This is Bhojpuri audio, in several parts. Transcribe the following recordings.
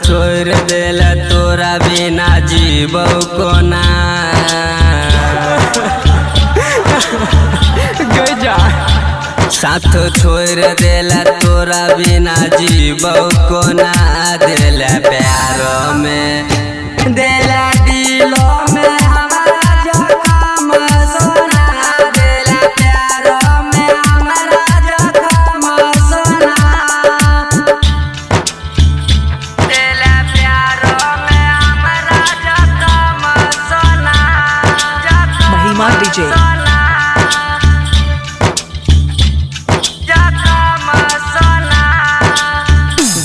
छोड़ देला तोरा बिना जीवो कोना। साथ छोड़ देला तोरा बिना जीवो कोना। देला प्यारो में देला दिलो में हमारा जखम सोना। देला प्यारो में हमारा जखम सोना। देला प्यारो में हमारा जखम सोना। महिमा डीजे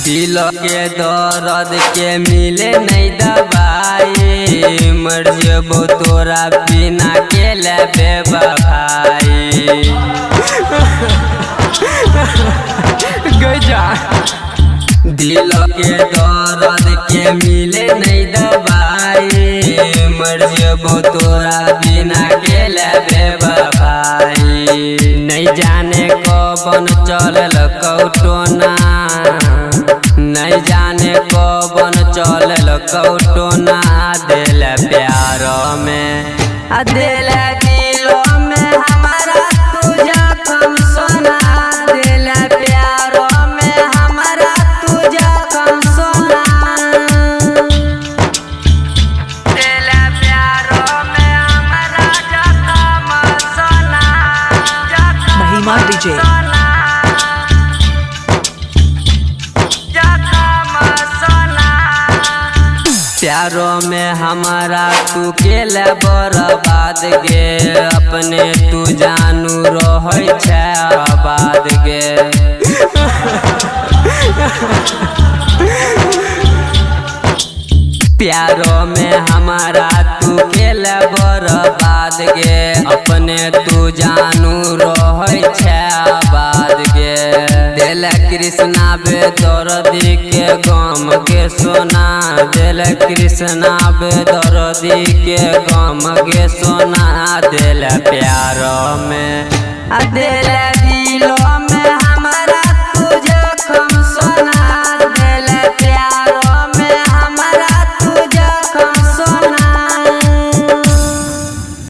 दिल के दर्द के मिले नहीं दवाई। मर जेबो तोरा बिना के लेबे भाई। दिल के दर्द के मिले नहीं दवाई। मर जेबो तोरा बिना के लेबे भाई। नहीं जाने कौन चलल कौटोना। नहीं जाने कौन चलल कौटोना। दिल प्यारो में दिल दिलो में हमारा तू जखम सोना। दिल प्यारो में हमारा तू जखम सोना। दिल प्यारो में हमारा जखम सोना। महिमा डीजे प्यारो में हमारा तू केले बर्बाद गे। अपने तू जानू रहे छै आबाद गे। प्यारो में हमारा तू केले बर्बाद गे। अपने तू जानू रहे छै आबाद गे। दिल कृष्णा बेदर्दी के गम के सोना। दिल कृष्णा बेदर्दी के गम के सोना। दिल प्यारो में दिल दिलो में